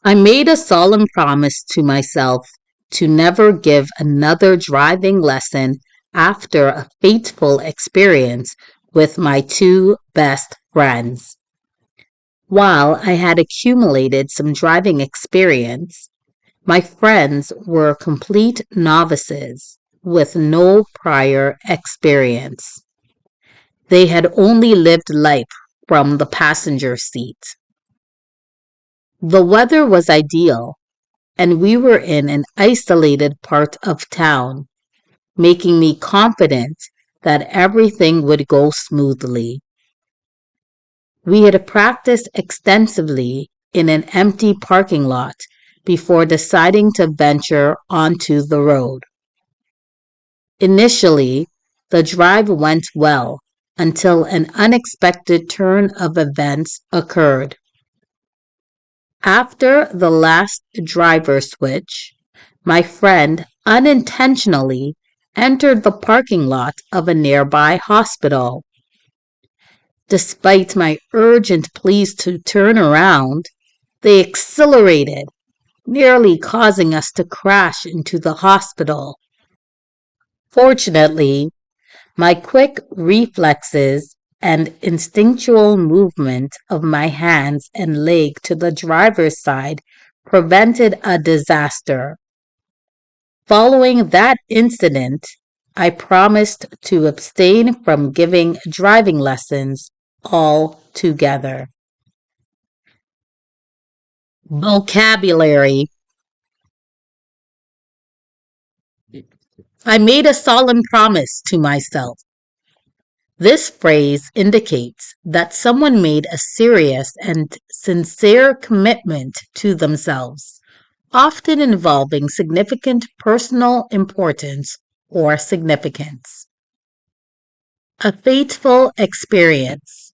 I made a solemn promise to myself to never give another driving lesson after a fateful experience with my two best friends. While I had accumulated some driving experience, my friends were complete novices with no prior experience. They had only lived life from the passenger seat. The weather was ideal, and we were in an isolated part of town, making me confident that everything would go smoothly. We had practiced extensively in an empty parking lot before deciding to venture onto the road. Initially, the drive went well until an unexpected turn of events occurred. After the last driver switch, my friend unintentionally entered the parking lot of a nearby hospital. Despite my urgent pleas to turn around, they accelerated, nearly causing us to crash into the hospital. Fortunately, my quick reflexes and instinctual movement of my hands and leg to the driver's side prevented a disaster. Following that incident, I promised to abstain from giving driving lessons altogether. Vocabulary. I made a solemn promise to myself. This phrase indicates that someone made a serious and sincere commitment to themselves, often involving significant personal importance or significance. A fateful experience.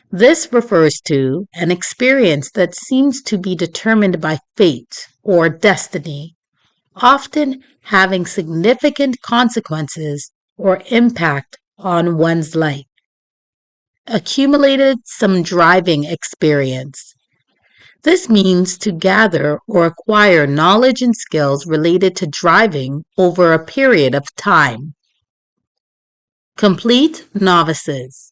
This refers to an experience that seems to be determined by fate or destiny, often having significant consequences or impact on one's life. Accumulated some driving experience. This means to gather or acquire knowledge and skills related to driving over a period of time. Complete novices.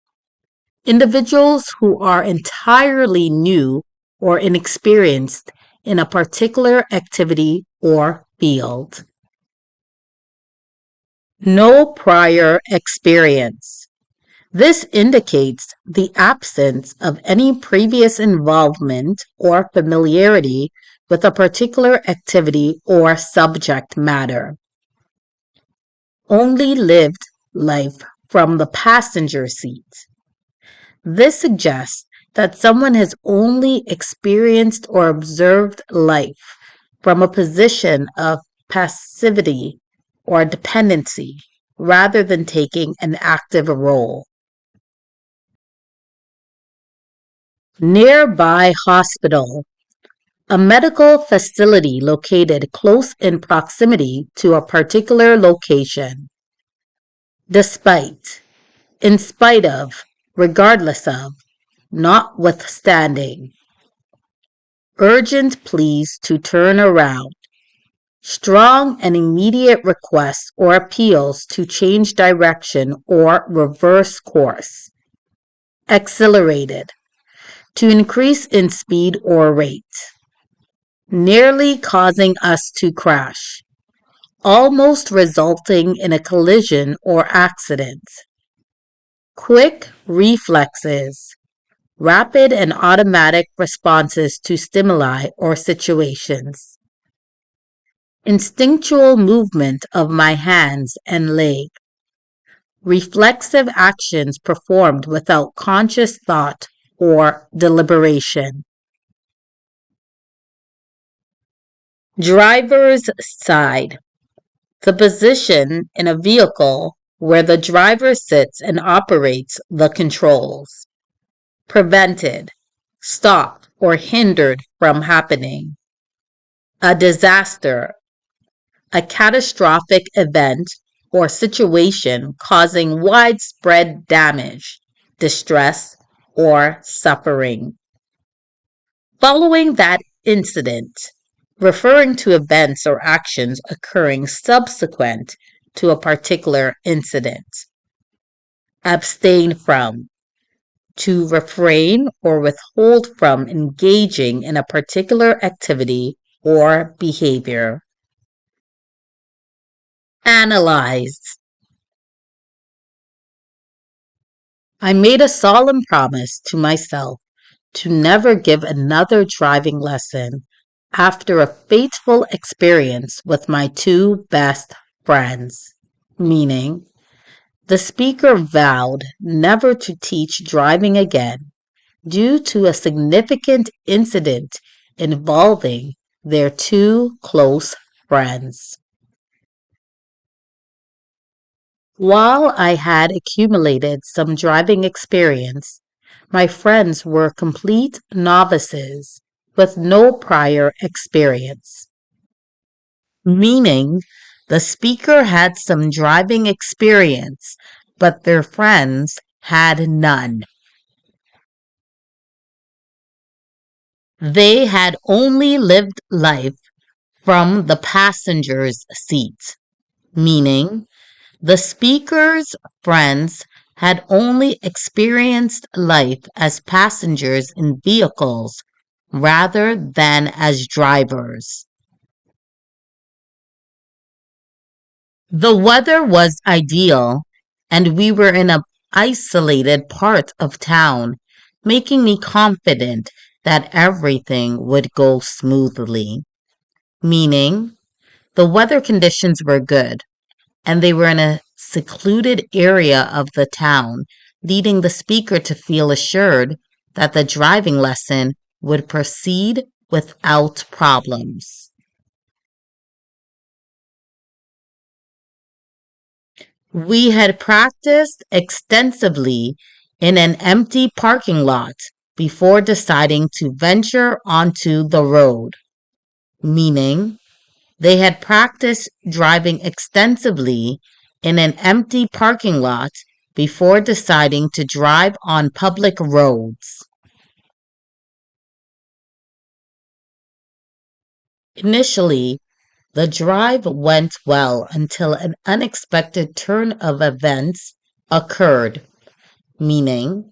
Individuals who are entirely new or inexperienced in a particular activity or field. No prior experience. This indicates the absence of any previous involvement or familiarity with a particular activity or subject matter. Only lived life from the passenger seat. This suggests that someone has only experienced or observed life from a position of passivity or dependency rather than taking an active role. Nearby hospital. A medical facility located close in proximity to a particular location. Despite, in spite of, regardless of, notwithstanding. Urgent pleas to turn around. Strong and immediate requests or appeals to change direction or reverse course. Accelerated. To increase in speed or rate. Nearly causing us to crash. Almost resulting in a collision or accident. Quick reflexes. Rapid and automatic responses to stimuli or situations. Instinctual movement of my hands and leg. Reflexive actions performed without conscious thought or deliberation. Driver's side. The position in a vehicle where the driver sits and operates the controls. Prevented, stopped, or hindered from happening. A disaster, a catastrophic event or situation causing widespread damage, distress, or suffering. Following that incident, referring to events or actions occurring subsequent to a particular incident. Abstain from, to refrain or withhold from engaging in a particular activity or behavior. Analyze. I made a solemn promise to myself to never give another driving lesson after a fateful experience with my two best friends. Meaning, the speaker vowed never to teach driving again due to a significant incident involving their two close friends. While I had accumulated some driving experience, my friends were complete novices with no prior experience. Meaning, the speaker had some driving experience, but their friends had none. They had only lived life from the passenger's seat, meaning the speaker's friends had only experienced life as passengers in vehicles rather than as drivers. The weather was ideal, and we were in an isolated part of town, making me confident that everything would go smoothly. Meaning, the weather conditions were good, and they were in a secluded area of the town, leading the speaker to feel assured that the driving lesson would proceed without problems. We had practiced extensively in an empty parking lot before deciding to venture onto the road, meaning they had practiced driving extensively in an empty parking lot before deciding to drive on public roads. Initially, the drive went well until an unexpected turn of events occurred, meaning,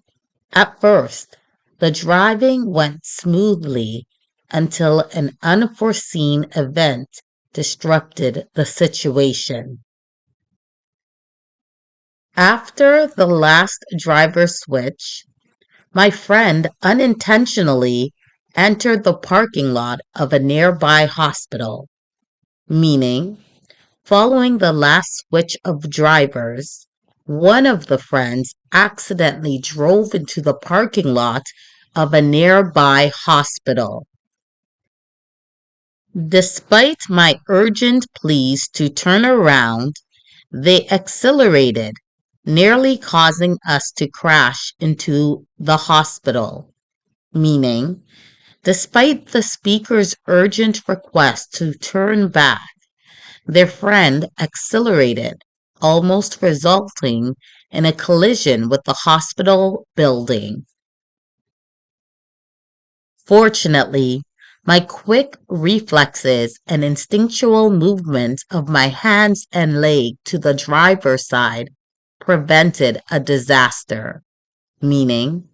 at first, the driving went smoothly until an unforeseen event disrupted the situation. After the last driver switch, my friend unintentionally entered the parking lot of a nearby hospital, meaning, following the last switch of drivers, one of the friends accidentally drove into the parking lot of a nearby hospital. Despite my urgent pleas to turn around, they accelerated, nearly causing us to crash into the hospital, meaning, despite the speaker's urgent request to turn back, their friend accelerated, almost resulting in a collision with the hospital building. Fortunately, my quick reflexes and instinctual movement of my hands and leg to the driver's side prevented a disaster, meaning,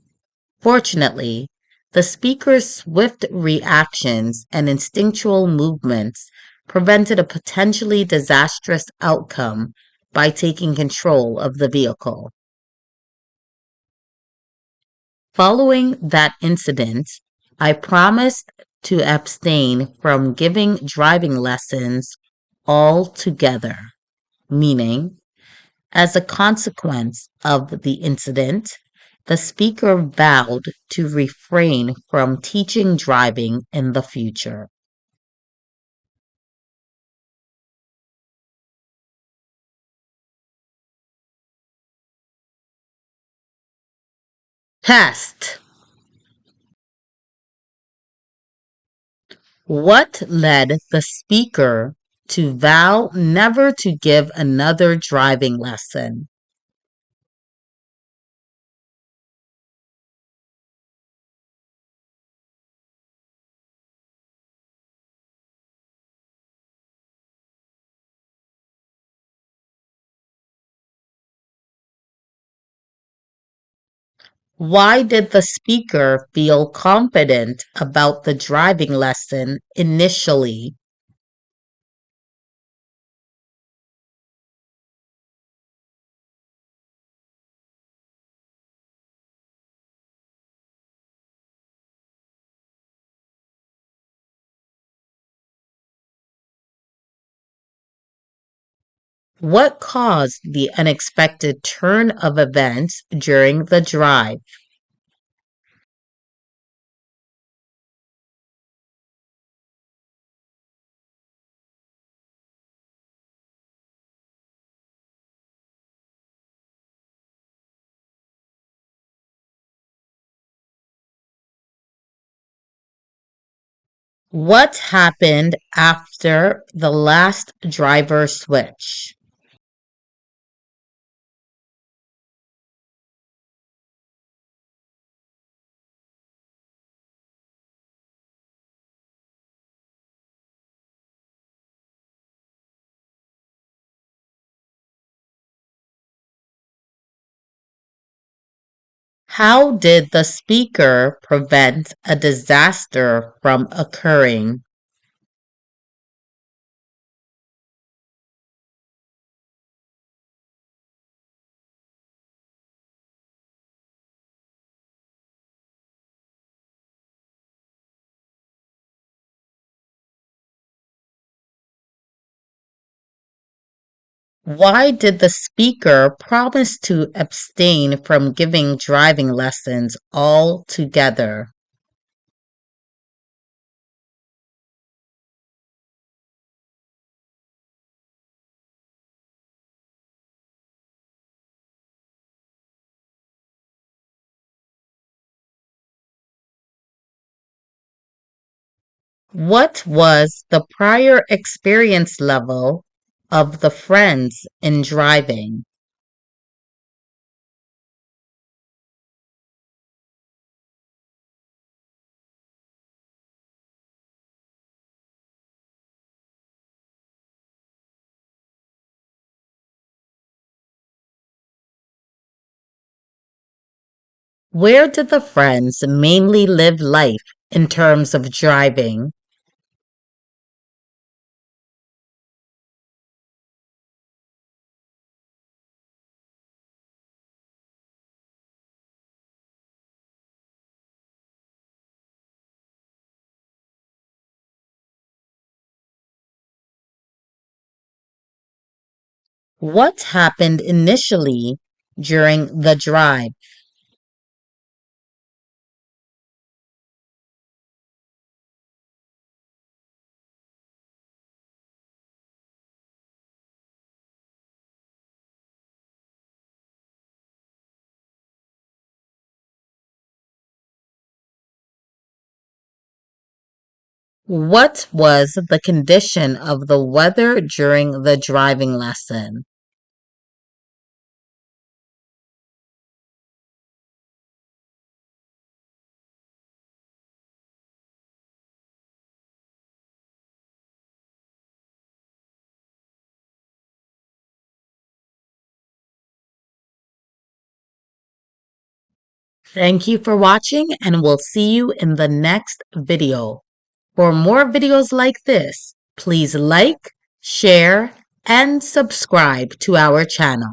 fortunately, the speaker's swift reactions and instinctual movements prevented a potentially disastrous outcome by taking control of the vehicle. Following that incident, I promised to abstain from giving driving lessons altogether, meaning, as a consequence of the incident, the speaker vowed to refrain from teaching driving in the future. Test. What led the speaker to vow never to give another driving lesson? Why did the speaker feel confident about the driving lesson initially? What caused the unexpected turn of events during the drive? What happened after the last driver switch? How did the speaker prevent a disaster from occurring? Why did the speaker promise to abstain from giving driving lessons altogether? What was the prior experience level of the friends in driving? Where did the friends mainly live life in terms of driving? What happened initially during the drive? What was the condition of the weather during the driving lesson? Thank you for watching, and we'll see you in the next video. For more videos like this, please like, share, and subscribe to our channel.